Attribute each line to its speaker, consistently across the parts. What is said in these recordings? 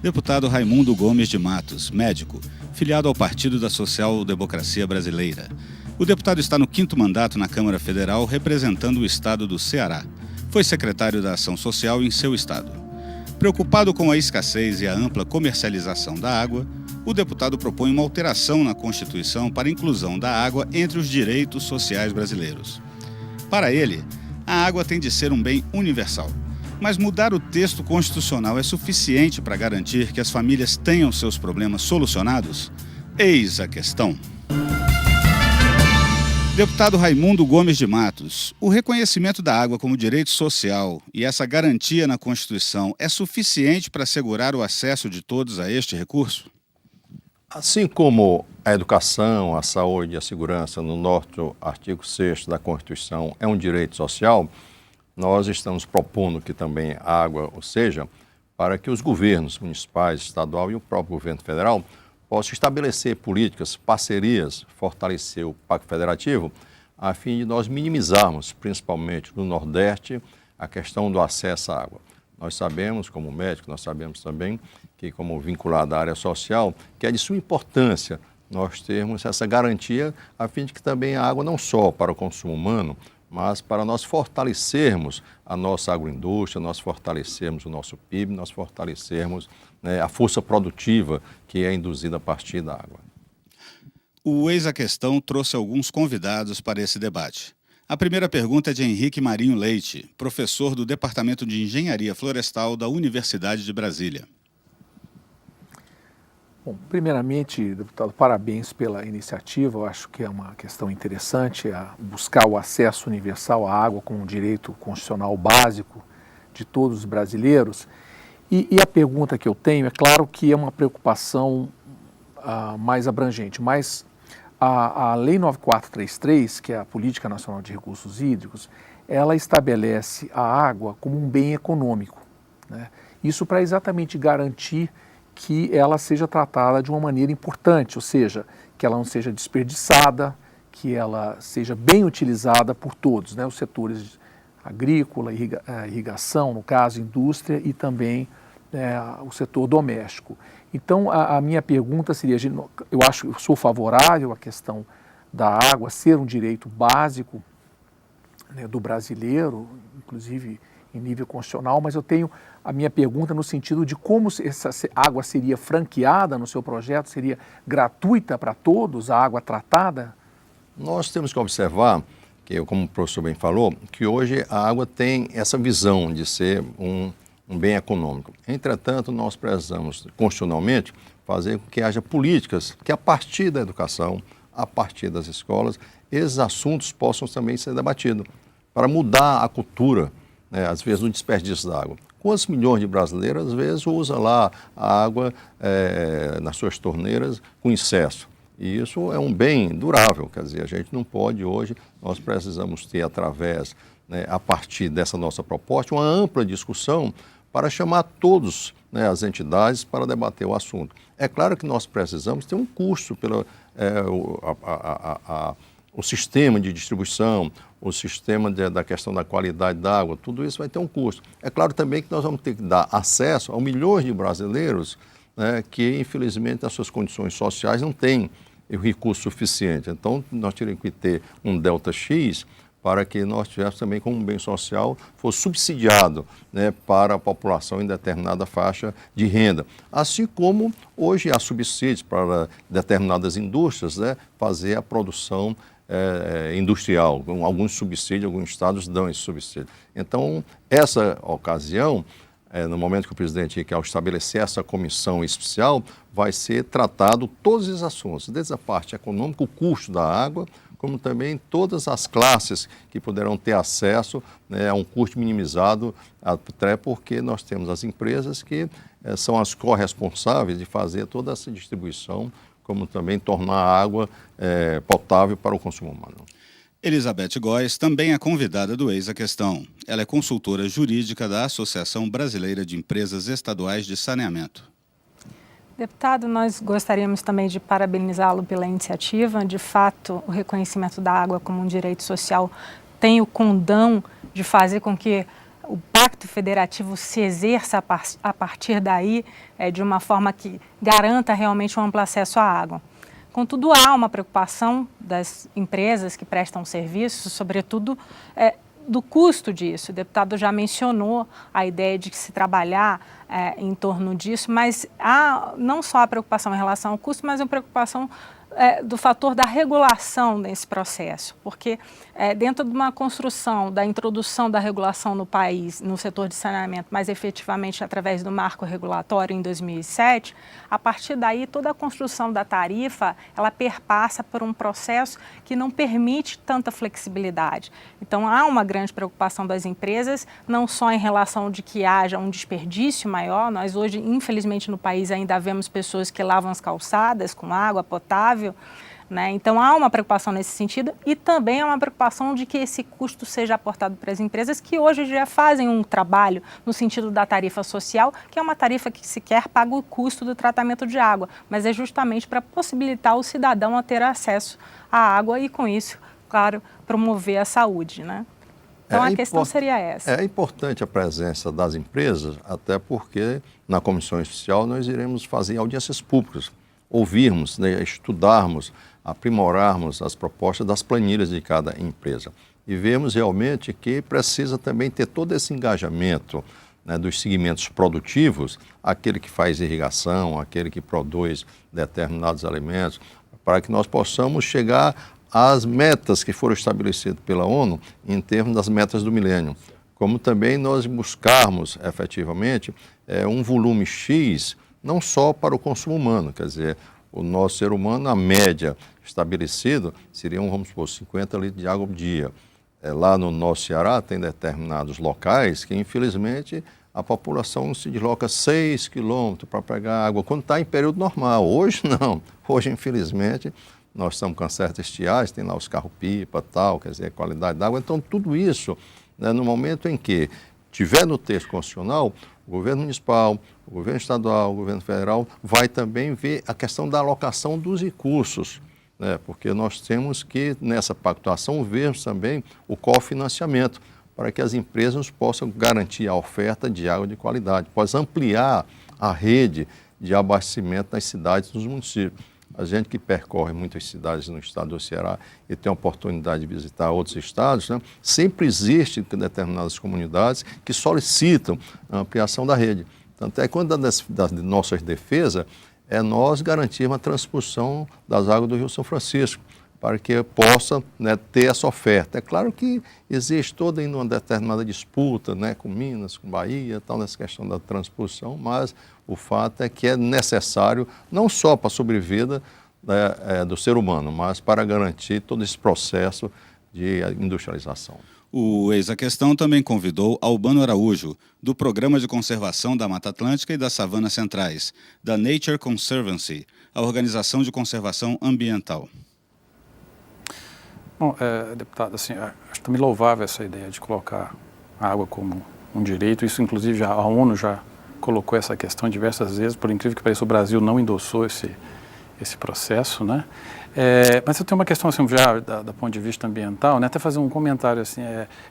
Speaker 1: Deputado Raimundo Gomes de Matos, médico, filiado ao Partido da Social Democracia Brasileira. O deputado está no 5º mandato na Câmara Federal, representando o estado do Ceará. Foi secretário da Ação Social em seu estado. Preocupado com a escassez e a ampla comercialização da água, o deputado propõe uma alteração na Constituição para a inclusão da água entre os direitos sociais brasileiros. Para ele, a água tem de ser um bem universal. Mas mudar o texto constitucional é suficiente para garantir que as famílias tenham seus problemas solucionados? Eis a questão. Deputado Raimundo Gomes de Matos, o reconhecimento da água como direito social e essa garantia na Constituição é suficiente para assegurar o acesso de todos a este recurso?
Speaker 2: Assim como a educação, a saúde e a segurança, no nosso artigo 6º da Constituição, é um direito social, nós estamos propondo que também a água o seja, para que os governos municipais, estadual e o próprio governo federal possam estabelecer políticas, parcerias, fortalecer o Pacto Federativo, a fim de nós minimizarmos, principalmente no Nordeste, a questão do acesso à água. Nós sabemos, como médico, nós sabemos também que, como vinculado à área social, que é de suma importância nós termos essa garantia, a fim de que também a água não só para o consumo humano, mas para nós fortalecermos a nossa agroindústria, nós fortalecermos o nosso PIB, nós fortalecermos a força produtiva que é induzida a partir da água.
Speaker 1: O Eis a Questão trouxe alguns convidados para esse debate. A primeira pergunta é de Henrique Marinho Leite, professor do Departamento de Engenharia Florestal da Universidade de Brasília.
Speaker 3: Bom, primeiramente, deputado, parabéns pela iniciativa. Eu acho que é uma questão interessante buscar o acesso universal à água como um direito constitucional básico de todos os brasileiros. E a pergunta que eu tenho, é claro que é uma preocupação mais abrangente, mas a Lei 9433, que é a Política Nacional de Recursos Hídricos, ela estabelece a água como um bem econômico, né? Isso para exatamente garantir que ela seja tratada de uma maneira importante, ou seja, que ela não seja desperdiçada, que ela seja bem utilizada por todos, né? Os setores agrícola, irrigação, no caso, indústria e também o setor doméstico. Então, a minha pergunta seria, eu sou favorável à questão da água ser um direito básico, né, do brasileiro, inclusive em nível constitucional, mas eu tenho a minha pergunta no sentido de como essa água seria franqueada no seu projeto, seria gratuita para todos, a água tratada?
Speaker 2: Nós temos que observar, que, como o professor bem falou, que hoje a água tem essa visão de ser um bem econômico. Entretanto, nós precisamos, constitucionalmente, fazer com que haja políticas que, a partir da educação, a partir das escolas, esses assuntos possam também ser debatidos, para mudar a cultura, né, às vezes, do desperdício da água. Quantos milhões de brasileiros, às vezes, usam lá a água nas suas torneiras com excesso? E isso é um bem durável, quer dizer, a gente não pode hoje, nós precisamos ter, através, né, a partir dessa nossa proposta, uma ampla discussão para chamar todos, né, as entidades para debater o assunto. É claro que nós precisamos ter um custo pelo o sistema de distribuição, o sistema da questão da qualidade da água, tudo isso vai ter um custo. É claro também que nós vamos ter que dar acesso a milhões de brasileiros, né, que, infelizmente, nas suas condições sociais não têm o recurso suficiente. Então, nós teríamos que ter um delta X para que nós tivéssemos também como um bem social, fosse subsidiado, né, para a população em determinada faixa de renda. Assim como hoje há subsídios para determinadas indústrias, né, fazer a produção industrial. Alguns subsídios, alguns estados dão esse subsídio. Então, essa ocasião, no momento que o presidente quer estabelecer essa comissão especial, vai ser tratado todos os assuntos, desde a parte econômica, o custo da água, como também todas as classes que poderão ter acesso, né, a um custo minimizado, até porque nós temos as empresas que são as corresponsáveis de fazer toda essa distribuição, como também tornar a água potável para o consumo humano.
Speaker 1: Elizabeth Góes também é convidada do Eis a Questão. Ela é consultora jurídica da Associação Brasileira de Empresas Estaduais de Saneamento.
Speaker 4: Deputado, nós gostaríamos também de parabenizá-lo pela iniciativa. De fato, o reconhecimento da água como um direito social tem o condão de fazer com que o pacto federativo se exerça a partir daí de uma forma que garanta realmente um amplo acesso à água. Contudo, há uma preocupação das empresas que prestam serviços, sobretudo do custo disso. O deputado já mencionou a ideia de que se trabalhar em torno disso, mas há não só a preocupação em relação ao custo, mas a preocupação do fator da regulação desse processo, porque dentro de uma construção da introdução da regulação no país, no setor de saneamento, mais efetivamente através do marco regulatório em 2007, a partir daí toda a construção da tarifa, ela perpassa por um processo que não permite tanta flexibilidade. Então há uma grande preocupação das empresas, não só em relação de que haja um desperdício maior, nós hoje, infelizmente, no país ainda vemos pessoas que lavam as calçadas com água potável, né? Então há uma preocupação nesse sentido e também há uma preocupação de que esse custo seja aportado para as empresas que hoje já fazem um trabalho no sentido da tarifa social, que é uma tarifa que sequer paga o custo do tratamento de água, mas é justamente para possibilitar o cidadão a ter acesso à água e, com isso, claro, promover a saúde, né? Então a questão seria essa.
Speaker 2: É importante a presença das empresas, até porque na comissão especial nós iremos fazer audiências públicas, ouvirmos, né, estudarmos, aprimorarmos as propostas das planilhas de cada empresa e vemos realmente que precisa também ter todo esse engajamento, né, dos segmentos produtivos, aquele que faz irrigação, aquele que produz determinados alimentos, para que nós possamos chegar às metas que foram estabelecidas pela ONU em termos das metas do milênio, como também nós buscarmos efetivamente um volume X, não só para o consumo humano, quer dizer, o nosso ser humano, a média estabelecida, seriam, vamos supor, 50 litros de água por dia. Lá no nosso Ceará tem determinados locais que, infelizmente, a população se desloca 6 quilômetros para pegar água, quando está em período normal. Hoje, não. Hoje, infelizmente, nós estamos com certas estiagens, tem lá os carro-pipa e tal, quer dizer, a qualidade da água. Então, tudo isso, né, no momento em que tiver no texto constitucional, o governo municipal, o governo estadual, o governo federal vai também ver a questão da alocação dos recursos, né? Porque nós temos que, nessa pactuação, vermos também o cofinanciamento para que as empresas possam garantir a oferta de água de qualidade, possam ampliar a rede de abastecimento nas cidades e nos municípios. A gente que percorre muitas cidades no estado do Ceará e tem a oportunidade de visitar outros estados, né, sempre existe determinadas comunidades que solicitam a ampliação da rede. Tanto é que uma das nossas defesas é nós garantirmos a transposição das águas do Rio São Francisco, para que possa, né, ter essa oferta. É claro que existe toda ainda uma determinada disputa, né, com Minas, com Bahia, tal, nessa questão da transposição, mas o fato é que é necessário, não só para a sobrevida, né, do ser humano, mas para garantir todo esse processo de industrialização.
Speaker 1: O Eis a Questão também convidou Albano Araújo, do Programa de Conservação da Mata Atlântica e das Savanas Centrais, da Nature Conservancy, a organização de conservação ambiental.
Speaker 5: Bom, deputado, assim, acho também louvável essa ideia de colocar a água como um direito. Isso, inclusive, a ONU já colocou essa questão diversas vezes. Por incrível que pareça, o Brasil não endossou esse processo, né? Mas eu tenho uma questão, assim, já do ponto de vista ambiental, né? Até fazer um comentário, assim,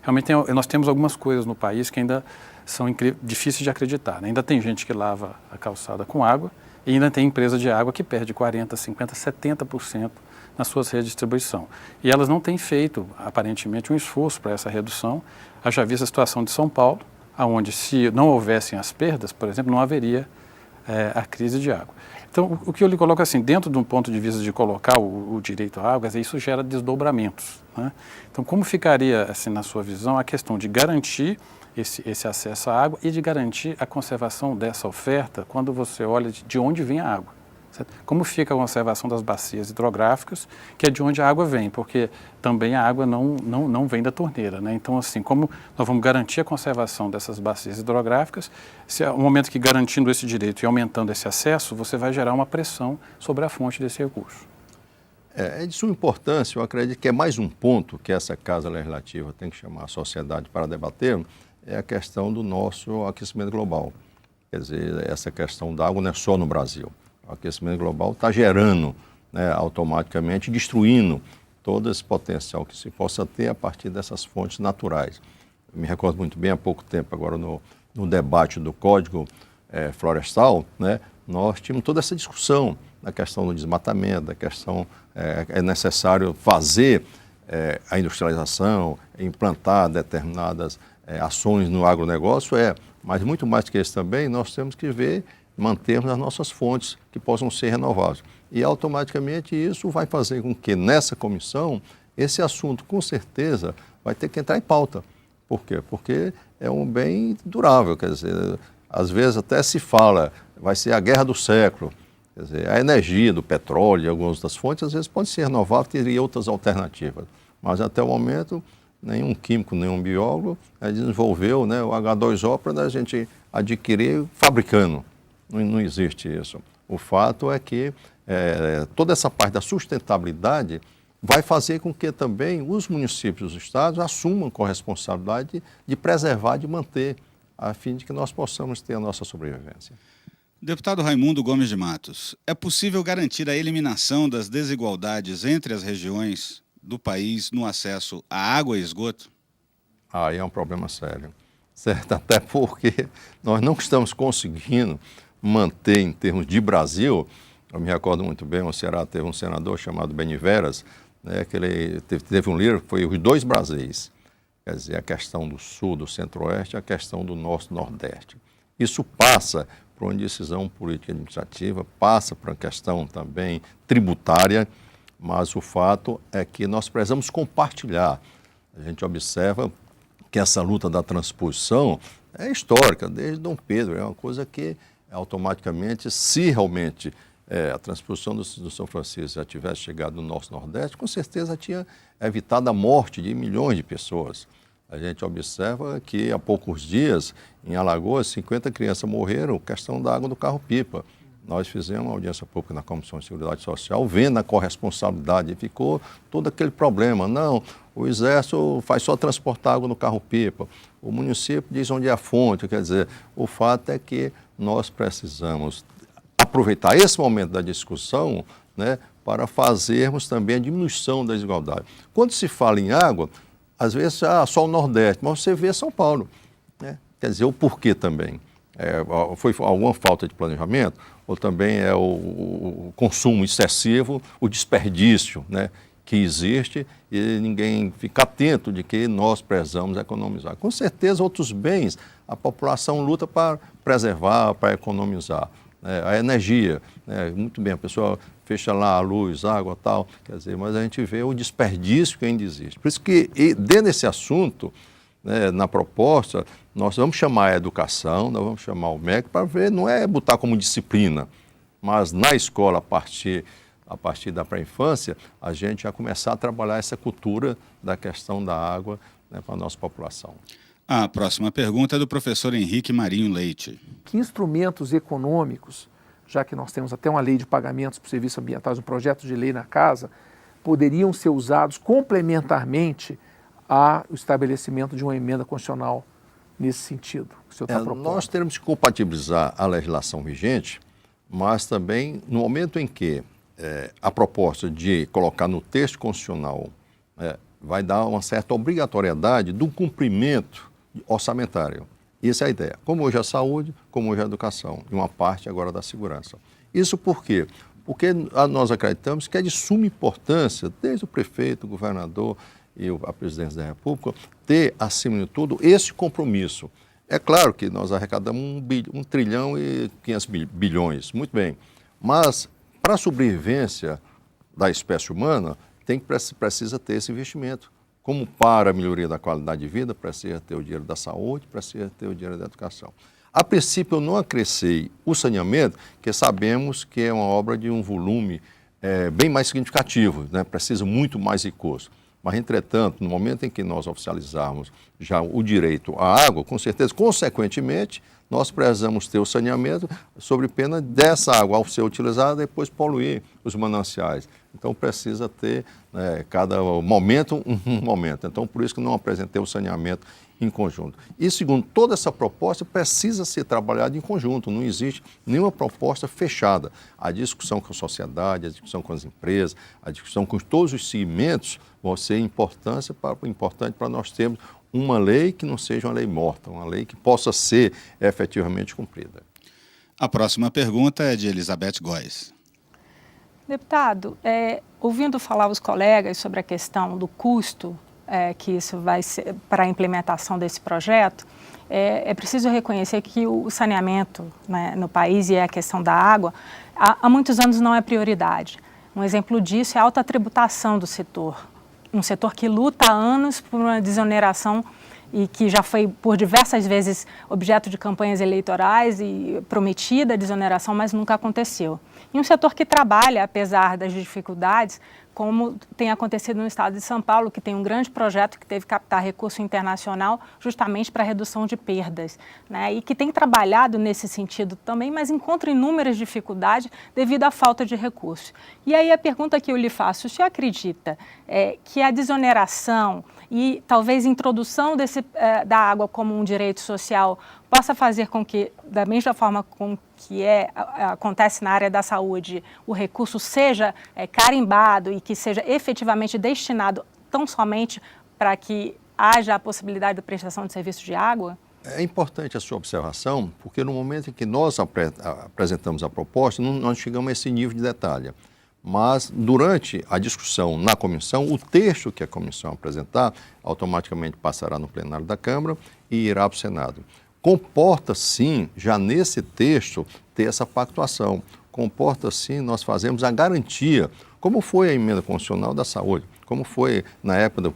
Speaker 5: realmente nós temos algumas coisas no país que ainda são difíceis de acreditar, né? Ainda tem gente que lava a calçada com água e ainda tem empresa de água que perde 40%, 50%, 70% nas suas redes de distribuição. E elas não têm feito, aparentemente, um esforço para essa redução. Haja visto a situação de São Paulo, onde, se não houvessem as perdas, por exemplo, não haveria a crise de água. Então, o que eu lhe coloco assim, dentro de um ponto de vista de colocar o direito à água, isso gera desdobramentos, né? Então, como ficaria, assim, na sua visão, a questão de garantir esse acesso à água e de garantir a conservação dessa oferta quando você olha de onde vem a água? Certo? Como fica a conservação das bacias hidrográficas, que é de onde a água vem, porque também a água não vem da torneira, né? Então, assim, como nós vamos garantir a conservação dessas bacias hidrográficas, se no momento que garantindo esse direito e aumentando esse acesso, você vai gerar uma pressão sobre a fonte desse recurso.
Speaker 2: É de suma importância, eu acredito que é mais um ponto que essa Casa Legislativa tem que chamar a sociedade para debater, é a questão do nosso aquecimento global. Quer dizer, essa questão da água não é só no Brasil. O aquecimento global está gerando, né, automaticamente, destruindo todo esse potencial que se possa ter a partir dessas fontes naturais. me recordo muito bem, há pouco tempo, agora no debate do Código Florestal, né, nós tínhamos toda essa discussão na questão do desmatamento, da questão é necessário fazer a industrialização, implantar determinadas ações no agronegócio, mas muito mais que isso também, nós temos que ver, mantermos as nossas fontes que possam ser renováveis. E automaticamente isso vai fazer com que nessa comissão, esse assunto com certeza vai ter que entrar em pauta. Por quê? Porque é um bem durável, quer dizer, às vezes até se fala, vai ser a guerra do século, quer dizer, a energia do petróleo e algumas das fontes, às vezes pode ser renovável, teria outras alternativas, mas até o momento nenhum químico, nenhum biólogo desenvolveu, né, o H2O para a gente adquirir fabricando, não existe isso. O fato é que toda essa parte da sustentabilidade vai fazer com que também os municípios e os estados assumam corresponsabilidade de preservar, de manter, a fim de que nós possamos ter a nossa sobrevivência.
Speaker 1: Deputado Raimundo Gomes de Matos, é possível garantir a eliminação das desigualdades entre as regiões do país no acesso à água e esgoto?
Speaker 2: Aí é um problema sério, certo? Até porque nós não estamos conseguindo manter, em termos de Brasil, eu me recordo muito bem, o Ceará teve um senador chamado Beniveras, né, que ele teve um livro que foi Os Dois Brasis, quer dizer, a questão do sul, do centro-oeste e a questão do norte, nordeste. Isso passa por uma decisão política administrativa, passa por uma questão também tributária, mas o fato é que nós precisamos compartilhar. A gente observa que essa luta da transposição é histórica, desde Dom Pedro, é uma coisa que automaticamente, se realmente a transposição do São Francisco já tivesse chegado no nosso Nordeste, com certeza tinha evitado a morte de milhões de pessoas. A gente observa que há poucos dias, em Alagoas, 50 crianças morreram por questão da água do carro-pipa. Nós fizemos uma audiência pública na Comissão de Seguridade Social, vendo a corresponsabilidade, e ficou todo aquele problema. Não, o Exército faz só transportar água no carro-pipa, o município diz onde é a fonte, quer dizer, o fato é que nós precisamos aproveitar esse momento da discussão, né, para fazermos também a diminuição da desigualdade. Quando se fala em água, às vezes só o Nordeste, mas você vê São Paulo, né? Quer dizer, o porquê também. Foi alguma falta de planejamento, ou também é o consumo excessivo, o desperdício, né, que existe, e ninguém fica atento de que nós precisamos economizar. Com certeza, outros bens a população luta para preservar, para economizar. A energia, né, muito bem, a pessoa fecha lá a luz, água, tal, quer dizer, mas a gente vê o desperdício que ainda existe. Por isso que, dentro desse assunto, né, na proposta, nós vamos chamar a educação, nós vamos chamar o MEC para ver, não é botar como disciplina, mas na escola, a partir da pré-infância, a gente já começar a trabalhar essa cultura da questão da água, né, para a nossa população.
Speaker 1: A próxima pergunta é do professor Henrique Marinho Leite.
Speaker 3: Que instrumentos econômicos, já que nós temos até uma lei de pagamentos por serviços ambientais, um projeto de lei na casa, poderiam ser usados complementarmente ao estabelecimento de uma emenda constitucional nesse sentido que o senhor está propondo?
Speaker 2: Nós teremos que compatibilizar a legislação vigente, mas também no momento em que a proposta de colocar no texto constitucional vai dar uma certa obrigatoriedade do cumprimento orçamentário. Essa é a ideia. Como hoje é a saúde, como hoje é a educação, e uma parte agora da segurança. Isso por quê? Porque nós acreditamos que é de suma importância, desde o prefeito, o governador e a presidência da República, ter, acima de tudo, esse compromisso. É claro que nós arrecadamos 1 trilhão e 500 bilhões, muito bem, mas para a sobrevivência da espécie humana, precisa ter esse investimento. Como para a melhoria da qualidade de vida, precisa ter o dinheiro da saúde, precisa ter o dinheiro da educação. A princípio, eu não acrescei o saneamento, porque sabemos que é uma obra de um volume bem mais significativo, né? Precisa muito mais recurso. Mas, entretanto, no momento em que nós oficializarmos já o direito à água, com certeza, consequentemente, nós precisamos ter o saneamento sob pena dessa água, ao ser utilizada, depois poluir os mananciais. Então, precisa ter, cada momento, um momento. Então, por isso que não apresentei o saneamento em conjunto. E, segundo, toda essa proposta precisa ser trabalhada em conjunto, não existe nenhuma proposta fechada. A discussão com a sociedade, a discussão com as empresas, a discussão com todos os segmentos vão ser importante para nós termos uma lei que não seja uma lei morta, uma lei que possa ser efetivamente cumprida.
Speaker 1: A próxima pergunta é de Elizabeth Góes.
Speaker 4: Deputado, ouvindo falar os colegas sobre a questão do custo que isso vai ser para a implementação desse projeto, é preciso reconhecer que o saneamento, né, no país e a questão da água, há muitos anos não é prioridade. Um exemplo disso é a alta tributação do setor, um setor que luta há anos por uma desoneração e que já foi por diversas vezes objeto de campanhas eleitorais e prometida a desoneração, mas nunca aconteceu. E um setor que trabalha, apesar das dificuldades, como tem acontecido no estado de São Paulo, que tem um grande projeto que teve que captar recurso internacional justamente para a redução de perdas, né? E que tem trabalhado nesse sentido também, mas encontra inúmeras dificuldades devido à falta de recursos. E aí a pergunta que eu lhe faço, o senhor acredita que a desoneração e talvez introdução da água como um direito social possa fazer com que, da mesma forma com que acontece na área da saúde, o recurso seja carimbado e que seja efetivamente destinado tão somente para que haja a possibilidade da prestação de serviço de água?
Speaker 2: É importante a sua observação, porque no momento em que nós apresentamos a proposta, não chegamos a esse nível de detalhe. Mas, durante a discussão na comissão, o texto que a comissão apresentar automaticamente passará no plenário da Câmara e irá para o Senado. Comporta, sim, já nesse texto, ter essa pactuação. Comporta, sim, nós fazemos a garantia, como foi a emenda constitucional da saúde, como foi na época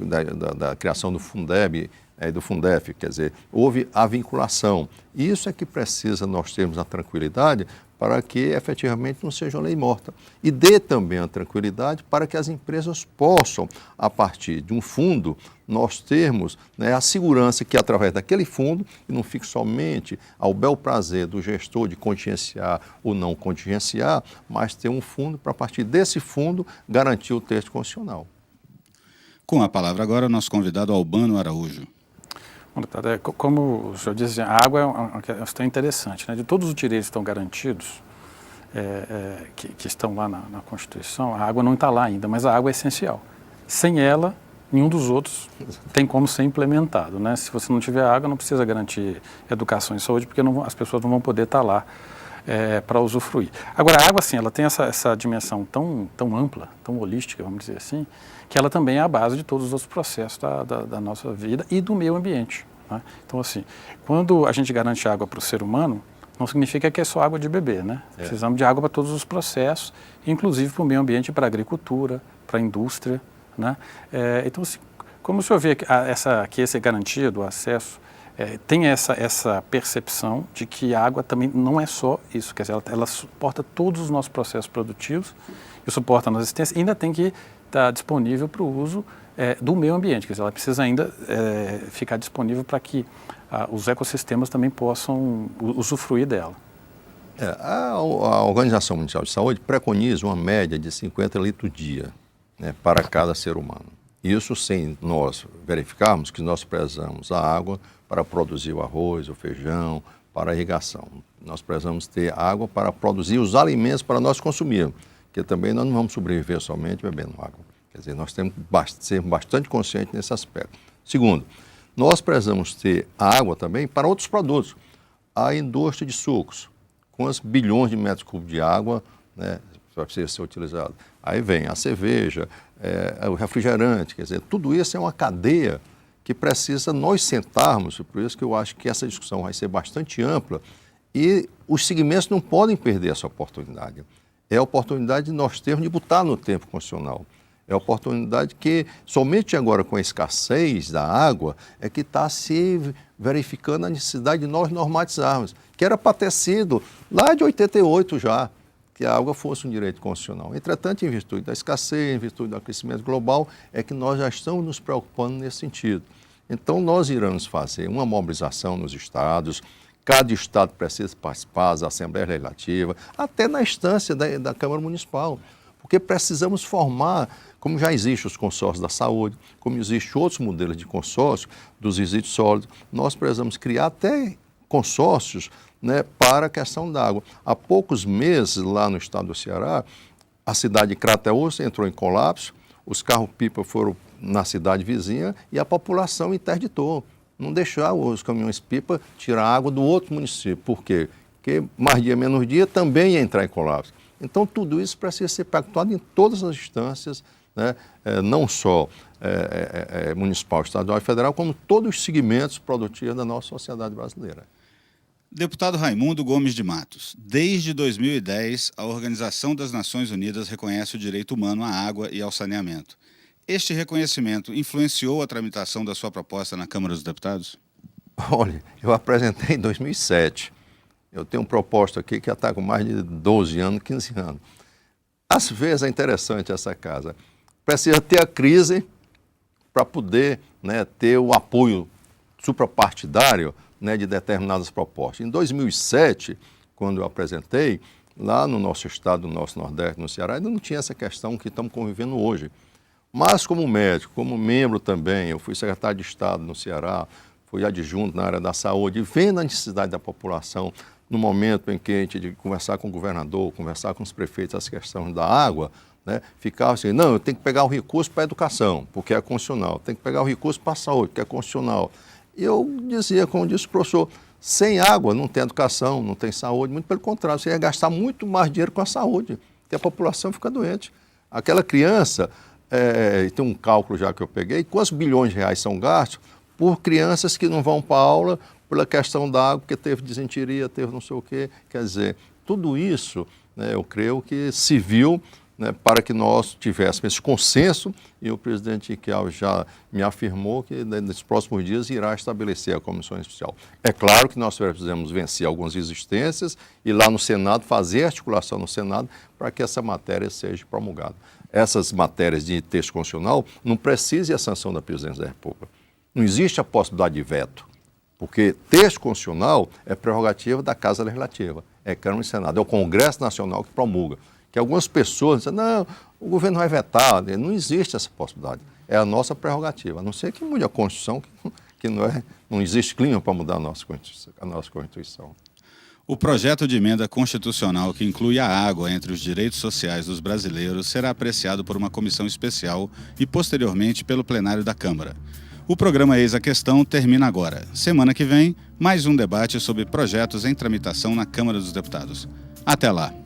Speaker 2: da criação do Fundeb e do Fundef, quer dizer, houve a vinculação. Isso é que precisa nós termos a tranquilidade para que efetivamente não seja uma lei morta. E dê também a tranquilidade para que as empresas possam, a partir de um fundo, nós termos, né, a segurança que através daquele fundo, e não fique somente ao bel prazer do gestor de contingenciar ou não contingenciar, mas ter um fundo para, a partir desse fundo, garantir o texto constitucional.
Speaker 1: Com a palavra agora, o nosso convidado Albano Araújo.
Speaker 5: Bom, deputado, como o senhor disse, a água é uma questão interessante, né? De todos os direitos que estão garantidos, que estão lá na Constituição, a água não está lá ainda, mas a água é essencial. Sem ela, nenhum dos outros tem como ser implementado, né? Se você não tiver água, não precisa garantir educação e saúde, porque as pessoas não vão poder estar lá para usufruir. Agora, a água, assim, ela tem essa dimensão tão ampla, tão holística, vamos dizer assim, que ela também é a base de todos os outros processos da nossa vida e do meio ambiente, né? Então, assim, quando a gente garante água para o ser humano, não significa que é só água de beber, né? Precisamos de água para todos os processos, inclusive para o meio ambiente, para a agricultura, para a indústria, né? Então, assim, como o senhor vê que esse é garantido, o acesso, tem essa percepção de que a água também não é só isso, quer dizer, ela suporta todos os nossos processos produtivos e suporta a nossa existência, e ainda tem que estar disponível para o uso do meio ambiente, quer dizer, ela precisa ainda ficar disponível para que os ecossistemas também possam usufruir dela.
Speaker 2: A Organização Mundial de Saúde preconiza uma média de 50 litros dia, né, para cada ser humano. Isso sem nós verificarmos que nós prezamos a água para produzir o arroz, o feijão, para a irrigação. Nós precisamos ter água para produzir os alimentos para nós consumirmos, porque também nós não vamos sobreviver somente bebendo água. Quer dizer, nós temos que ser bastante conscientes nesse aspecto. Segundo, nós precisamos ter água também para outros produtos. A indústria de sucos, quantos bilhões de metros cúbicos de água, né, vai ser utilizado. Aí vem a cerveja, o refrigerante, quer dizer, tudo isso é uma cadeia que precisa nós sentarmos, por isso que eu acho que essa discussão vai ser bastante ampla e os segmentos não podem perder essa oportunidade. É a oportunidade de nós termos de botar no tempo constitucional. É a oportunidade que, somente agora com a escassez da água, é que está se verificando a necessidade de nós normatizarmos, que era para ter sido lá de 88 já, que a água fosse um direito constitucional. Entretanto, em virtude da escassez, em virtude do aquecimento global, é que nós já estamos nos preocupando nesse sentido. Então, nós iremos fazer uma mobilização nos estados, cada estado precisa participar da Assembleia Legislativa, até na instância da Câmara Municipal, porque precisamos formar, como já existem os consórcios da saúde, como existem outros modelos de consórcio dos resíduos sólidos, nós precisamos criar até consórcios, né, para a questão da água. Há poucos meses, lá no estado do Ceará, a cidade de Crateús entrou em colapso, os carros-pipa foram na cidade vizinha e a população interditou. Não deixar os caminhões-pipa tirar água do outro município. Por quê? Porque mais dia, menos dia também ia entrar em colapso. Então, tudo isso precisa ser pactuado em todas as instâncias, né? Não só municipal, estadual e federal, como todos os segmentos produtivos da nossa sociedade brasileira.
Speaker 1: Deputado Raimundo Gomes de Matos, desde 2010, a Organização das Nações Unidas reconhece o direito humano à água e ao saneamento. Este reconhecimento influenciou a tramitação da sua proposta na Câmara dos Deputados?
Speaker 2: Olha, eu apresentei em 2007. Eu tenho uma proposta aqui que já está com mais de 12 anos, 15 anos. Às vezes é interessante essa casa. Precisa ter a crise para poder, né, ter o apoio suprapartidário, né, de determinadas propostas. Em 2007, quando eu apresentei, lá no nosso estado, no nosso Nordeste, no Ceará, ainda não tinha essa questão que estamos convivendo hoje. Mas como médico, como membro também, eu fui secretário de Estado no Ceará, fui adjunto na área da saúde, vendo a necessidade da população, no momento em que a gente de conversar com o governador, conversar com os prefeitos as questões da água, né, ficava assim, não, eu tenho que pegar o recurso para a educação, porque é constitucional, tenho que pegar o recurso para a saúde, porque é constitucional. E eu dizia, como disse o professor, sem água não tem educação, não tem saúde, muito pelo contrário, você ia gastar muito mais dinheiro com a saúde, porque a população fica doente. Aquela criança, tem um cálculo já que eu peguei, quantos bilhões de reais são gastos por crianças que não vão para a aula pela questão da água, porque teve disenteria, teve não sei o quê. Quer dizer, tudo isso, né, eu creio que se viu, né, para que nós tivéssemos esse consenso, e o presidente Iquial já me afirmou que nos próximos dias irá estabelecer a comissão especial. É claro que nós precisamos vencer algumas resistências e lá no Senado fazer articulação no Senado para que essa matéria seja promulgada. Essas matérias de texto constitucional não precisam a sanção da presidência da República. Não existe a possibilidade de veto, porque texto constitucional é prerrogativa da Casa Legislativa, é Câmara e Senado, é o Congresso Nacional que promulga. Que algumas pessoas dizem, não, o governo vai vetar, não existe essa possibilidade. É a nossa prerrogativa, a não ser que mude a Constituição, que não existe clima para mudar a nossa Constituição.
Speaker 1: O projeto de emenda constitucional que inclui a água entre os direitos sociais dos brasileiros será apreciado por uma comissão especial e, posteriormente, pelo plenário da Câmara. O programa Eis a Questão termina agora. Semana que vem, mais um debate sobre projetos em tramitação na Câmara dos Deputados. Até lá!